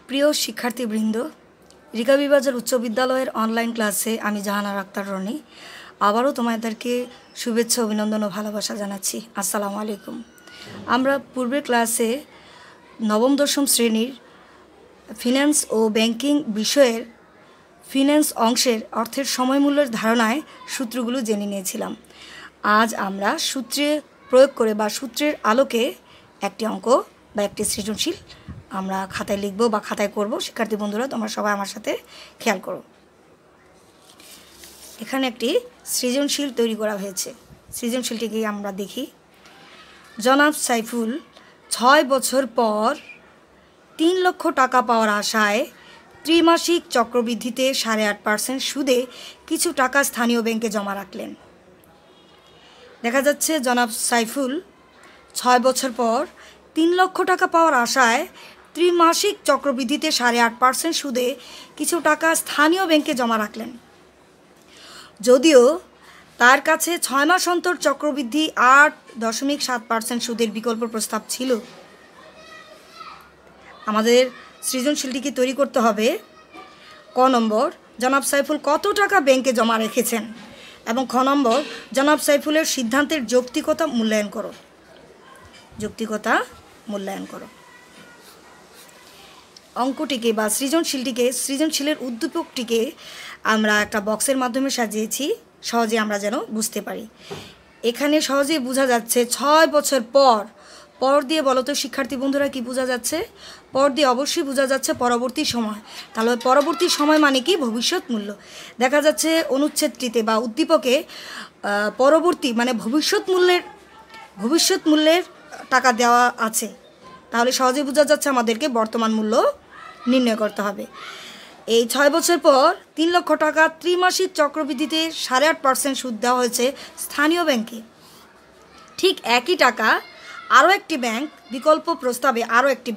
প্রিয় শিক্ষার্থীবৃন্দ, রিকাবি বাজার উচ্চ বিদ্যালয়ের অনলাইন ক্লাসে আমি জাহানারা আক্তার রনি আবারও তোমাদেরকে শুভেচ্ছা, অভিনন্দন ও ভালোবাসা জানাচ্ছি। আসসালামু আলাইকুম। আমরা পূর্বের ক্লাসে নবম দশম শ্রেণীর ফিন্যান্স ও ব্যাংকিং বিষয়ের ফিন্যান্স অংশের অর্থের সময়মূল্যের ধারণায় সূত্রগুলো জেনে নিয়েছিলাম। আজ আমরা সূত্রে প্রয়োগ করে বা সূত্রের আলোকে একটি অঙ্ক বা একটি সৃজনশীল আমরা খাতায় লিখব বা খাতায় করব। শিক্ষার্থী বন্ধুরা, তোমরা সবাই আমার সাথে খেয়াল করো। এখানে একটি সৃজনশীল তৈরি করা হয়েছে। সৃজনশীলটিকে আমরা দেখি। জনাব সাইফুল 6 বছর পর 3 লক্ষ টাকা পাওয়ার আশায় ত্রিমাসিক চক্রবৃদ্ধিতে 8.5% সুদে কিছু টাকা স্থানীয় ব্যাংকে জমা রাখলেন। দেখা যাচ্ছে জনাব সাইফুল 6 বছর পর 3 লক্ষ টাকা পাওয়ার আশায় ত্রিমাসিক চক্রবৃদ্ধিতে 8.5% সুদে কিছু টাকা স্থানীয় ব্যাংকে জমা রাখলেন। যদিও তার কাছে 6 মাস অন্তর চক্রবৃদ্ধি 8.7% সুদের বিকল্প প্রস্তাব ছিল। আমাদের সৃজনশীলটিকে তৈরি করতে হবে। ক নম্বর, জনাব সাইফুল কত টাকা ব্যাংকে জমা রেখেছেন, এবং খ নম্বর, জনাব সাইফুলের সিদ্ধান্তের যৌক্তিকতা মূল্যায়ন করো। যৌক্তিকতা মূল্যায়ন করো। অঙ্কটিকে বা সৃজনশীলের উদ্দীপকটিকে আমরা একটা বক্সের মাধ্যমে সাজিয়েছি, সহজে আমরা যেন বুঝতে পারি। এখানে সহজেই বোঝা যাচ্ছে 6 বছর পর। পর দিয়ে বলো তো শিক্ষার্থী বন্ধুরা, কি বোঝা যাচ্ছে? পর দিয়ে অবশ্যই বোঝা যাচ্ছে পরবর্তী সময়। তাহলে পরবর্তী সময় মানে কি? ভবিষ্যৎ মূল্য। দেখা যাচ্ছে অনুচ্ছেদটিতে বা উদ্দীপকে পরবর্তী মানে ভবিষ্যৎ মূল্যের টাকা দেওয়া আছে। তাহলে সহজে বোঝা যাচ্ছে আমাদেরকে বর্তমান মূল্য নির্ণয় করতে হবে। এই 6 বছর পর 3 লক্ষ টাকা ত্রিমাসিক চক্রবৃদ্ধিতে 8.5% সুদ দেওয়া হয়েছে স্থানীয় ব্যাংকে। ঠিক একই টাকা আরও একটি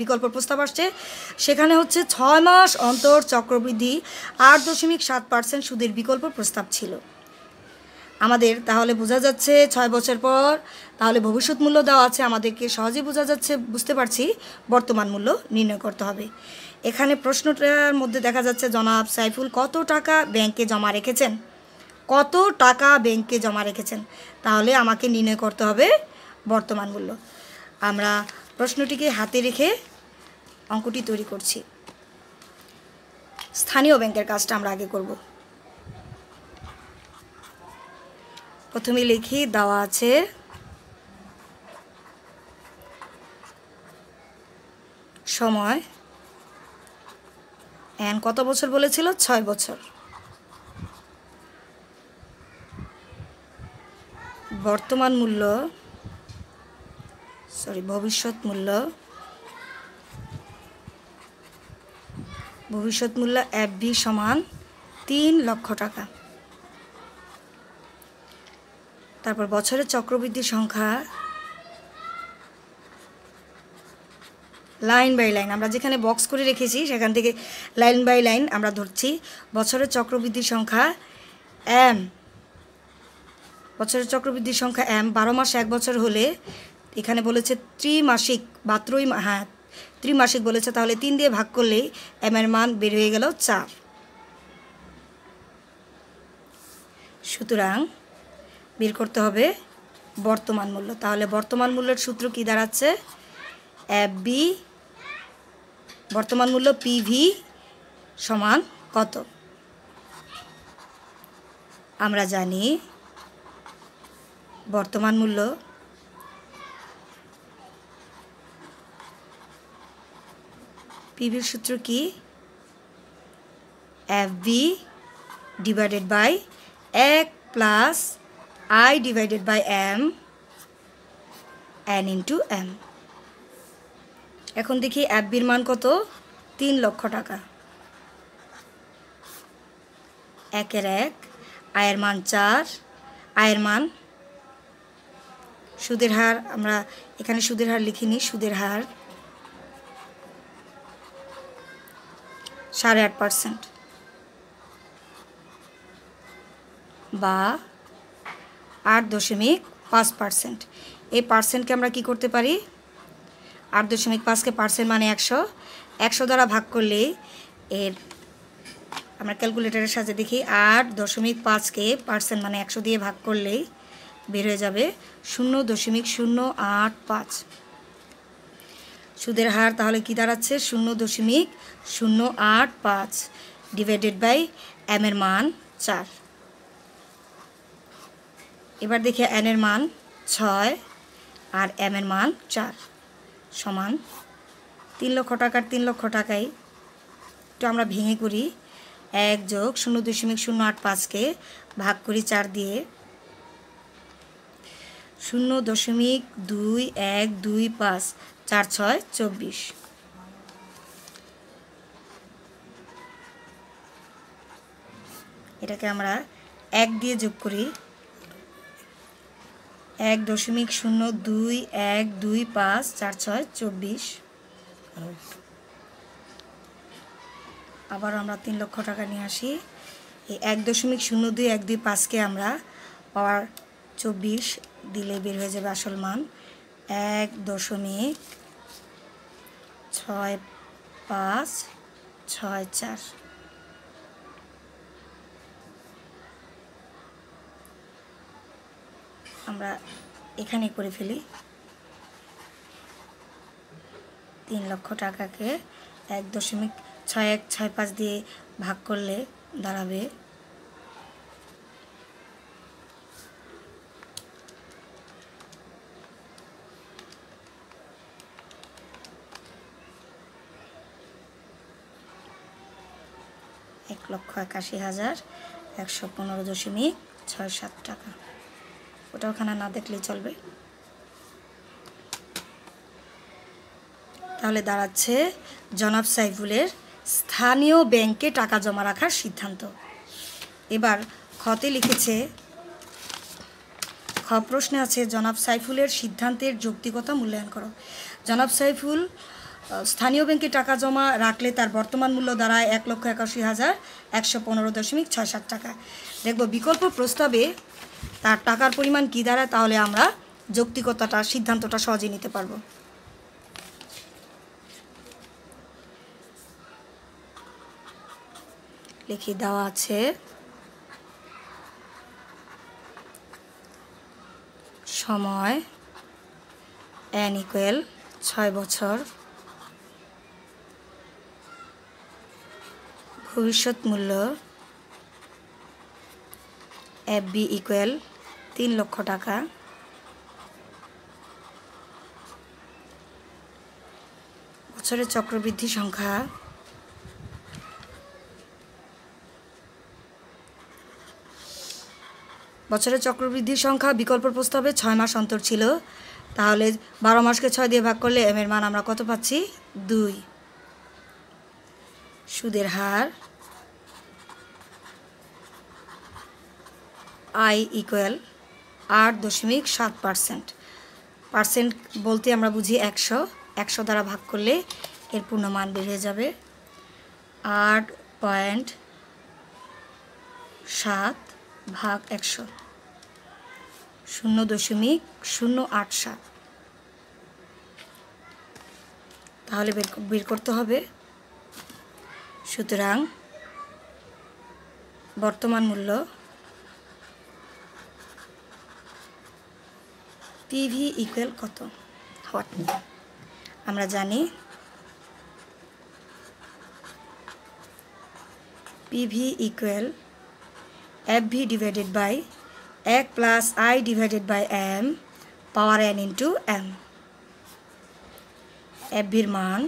বিকল্প প্রস্তাব আসছে। সেখানে হচ্ছে 6 মাস অন্তর চক্রবৃদ্ধি 8.7% সুদের বিকল্প প্রস্তাব ছিল। আমাদের তাহলে বোঝা যাচ্ছে 6 বছর পর, তাহলে ভবিষ্যৎ মূল্য দেওয়া আছে, আমাদেরকে সহজেই বুঝতে পারছি বর্তমান মূল্য নির্ণয় করতে হবে। এখানে প্রশ্নটার মধ্যে দেখা যাচ্ছে জনাব সাইফুল কত টাকা ব্যাংকে জমা রেখেছেন, তাহলে আমাকে নির্ণয় করতে হবে বর্তমান মূল্য। আমরা প্রশ্নটিকে হাতে রেখে অঙ্কটি তৈরি করছি। স্থানীয় ব্যাংকের কাজটা আমরা আগে করব। প্রথমে লিখি, দেওয়া আছে সময় এন কত বছর বলেছিল? 6 বছর। বর্তমান মূল্য ভবিষ্যৎ মূল্য এফবি সমান 3 লক্ষ টাকা। তারপর বছরের চক্রবৃদ্ধি সংখ্যা লাইন বাই লাইন, আমরা যেখানে বক্স করে রেখেছি সেখান থেকে লাইন বাই লাইন আমরা ধরছি। বছরের চক্রবৃদ্ধি সংখ্যা এম। 12 মাস 1 বছর হলে এখানে বলেছে ত্রিমাসিক ত্রিমাসিক বলেছে, তাহলে 3 দিয়ে ভাগ করলেই এম এর মান বের হয়ে গেল 4। সুতরাং বের করতে হবে বর্তমান মূল্য। তাহলে বর্তমান মূল্যের সূত্র কি দাঁড়াচ্ছে? এফবি বর্তমান মূল্য পিভি সমান কত? আমরা জানি বর্তমান মূল্য পিভির সূত্র কি? FB divided by 1 plus I divided by M N into M। এখন দেখি এফবির মান কত? 3 লক্ষ টাকা। 1 আয়ের মান 4, আয়ের মান সুদের হার, আমরা এখানে সুদের হার লিখিনি, সুদের হার 8.5% বা 8.5%। এই পার্সেন্টকে আমরা কি করতে পারি? 8.5কে পার্সেন্ট মানে 100, 100 দ্বারা ভাগ করলে এর আমরা ক্যালকুলেটরের সাহায্যে দেখি 8.5কে পার্সেন্ট মানে 100 দিয়ে ভাগ করলেই বের হয়ে যাবে 0.085। সুদের হার তাহলে কি দাঁড়াচ্ছে 0.085 ডিভাইডেড বাই m এর মান 4। এবার দেখি n এর মান 6 আর m এর মান 4 সমান 3 লক্ষ টাকার 3 লক্ষ টাকায় তো আমরা ভেঙে করি 1 যোগ 0.085কে ভাগ করি 4 দিয়ে 0.2125 4 6 24। এটাকে আমরা 1 দিয়ে যোগ করি 1.02125 4 6 24। আবার আমরা 3 লক্ষ টাকা নিয়ে আসি এই 1.02125কে আমরা পাওয়ার 24 দিলে বের হয়ে যাবে আসল মান 1.6564। আমরা এখানে করে ফেলি 3 লক্ষ টাকাকে 1.6165 দিয়ে ভাগ করলে দাঁড়াবে 1,81,115.67 টাকা। ওটা ওখানে না দেখলেই চলবে। তাহলে দাঁড়াচ্ছে জনাব সাইফুলের স্থানীয় ব্যাংকে টাকা জমা রাখার সিদ্ধান্ত। এবার খতে লিখেছে খ প্রশ্নে আছে জনাব সাইফুলের সিদ্ধান্তের যৌক্তিকতা মূল্যায়ন করো। জনাব সাইফুল স্থানীয় ব্যাংকে টাকা জমা রাখলে তার বর্তমান মূল্য দাঁড়ায় 1,81,115.67 টাকা। দেখব বিকল্প প্রস্তাবে তার টাকার পরিমাণ কী দাঁড়ায়, তাহলে আমরা যৌক্তিকতাটা সিদ্ধান্তটা সহজে নিতে পারবো। লিখে দেওয়া আছে সময় n = 6 বছর, ভবিষ্যৎ মূল্য FB = 3 লক্ষ টাকা, বছরের চক্রবৃদ্ধি সংখ্যা বিকল্প প্রস্তাবে 6 মাস অন্তর ছিল। তাহলে 12 মাসকে 6 দিয়ে ভাগ করলে m এর মান আমরা কত পাচ্ছি 2। সুদের হার I = 8.7%। পার্সেন্ট বলতে আমরা বুঝি 100 দ্বারা ভাগ করলে এর পূর্ণমান বের হয়ে যাবে 8.7 ভাগ 100 0.087। তাহলে বের করতে হবে। সুতরাং বর্তমান মূল্য PV = কত আমরা জানি PV = FV divided by 1 + I divided by m power n × m। FVর মান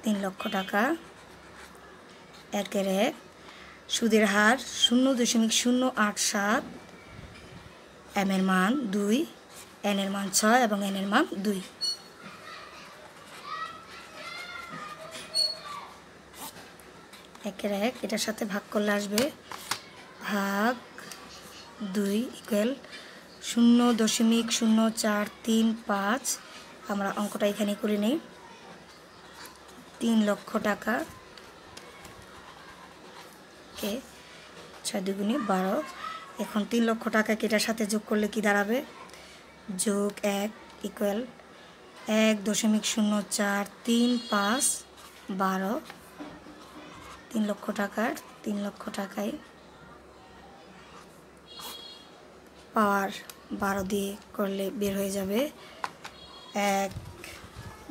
3 লক্ষ টাকা, 1/1। সুদের হার 0.087, m এর মান 2, n এর মান 6 এবং n এর মান 2। এটার সাথে ভাগ করলে আসবে ভাগ 2 = 0.0435। আমরা অঙ্কটা এখানে করে নিই 3 লক্ষ টাকা কে 6 × 2 = 12। এখন 3 লক্ষ টাকাকে এটার সাথে যোগ করলে কি দাঁড়াবে যোগ 1 = 1.0435 12 3 লক্ষ টাকার 3 লক্ষ টাকায় পাওয়ার 12 দিয়ে করলে বের হয়ে যাবে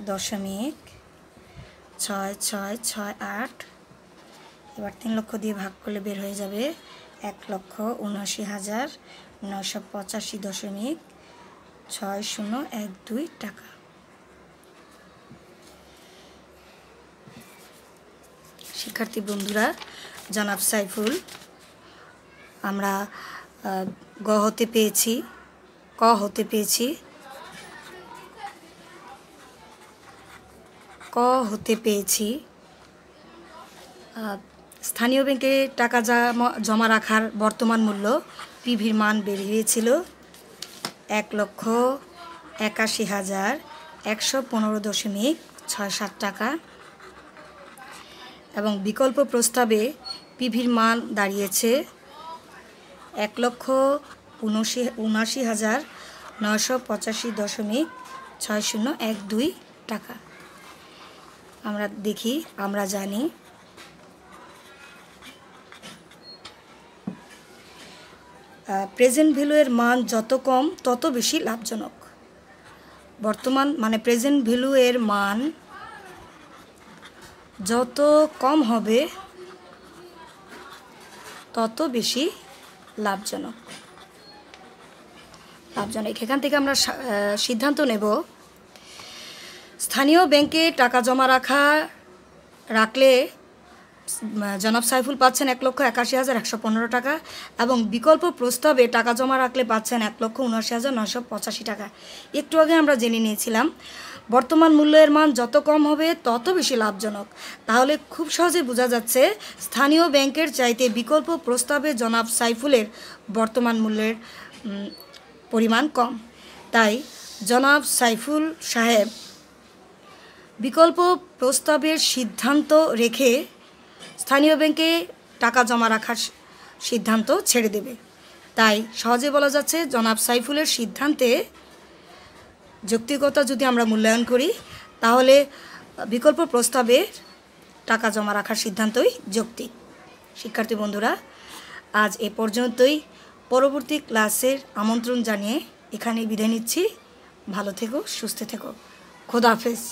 1.6668। এবার 3 লক্ষ দিয়ে ভাগ করলে বের হয়ে যাবে 1,79,985.6012 টাকা। শিক্ষার্থী বন্ধুরা, জনাব সাইফুল আমরা গ হতে পেয়েছি, ক হতে পেয়েছি, ক হতে পেয়েছি। স্থানীয় ব্যাংকে টাকা জমা রাখার বর্তমান মূল্য পিভির মান বের হয়েছিল 1,81,115.67 টাকা এবং বিকল্প প্রস্তাবে পিভির মান দাঁড়িয়েছে 1,79,985.6012 টাকা। আমরা দেখি, আমরা জানি প্রেজেন্ট ভ্যালুয়ের মান যত কম তত বেশি লাভজনক। বর্তমান মানে প্রেজেন্ট ভ্যালুয়ের মান যত কম হবে তত বেশি লাভজনক। এখান থেকে আমরা সিদ্ধান্ত নেব স্থানীয় ব্যাংকে টাকা জমা রাখলে জনাব সাইফুল পাচ্ছেন 1,81,115 টাকা এবং বিকল্প প্রস্তাবে টাকা জমা রাখলে পাচ্ছেন 1,79,985 টাকা। একটু আগে আমরা জেনে নিয়েছিলাম বর্তমান মূল্যের মান যত কম হবে তত বেশি লাভজনক। তাহলে খুব সহজে বোঝা যাচ্ছে স্থানীয় ব্যাংকের চাইতে বিকল্প প্রস্তাবে জনাব সাইফুলের বর্তমান মূল্যের পরিমাণ কম। তাই জনাব সাইফুল সাহেব বিকল্প প্রস্তাবের সিদ্ধান্ত রেখে স্থানীয় ব্যাংকে টাকা জমা রাখার সিদ্ধান্ত ছেড়ে দেবে। তাই সহজে বলা যাচ্ছে জনাব সাইফুলের সিদ্ধান্তে যৌক্তিকতা যদি আমরা মূল্যায়ন করি তাহলে বিকল্প প্রস্তাবে টাকা জমা রাখার সিদ্ধান্তই যৌক্তিক। শিক্ষার্থী বন্ধুরা, আজ এ পর্যন্তই। পরবর্তী ক্লাসের আমন্ত্রণ জানিয়ে এখানে বিদায় নিচ্ছি। ভালো থেকো, সুস্থ থেকো। খোদা হাফেজ।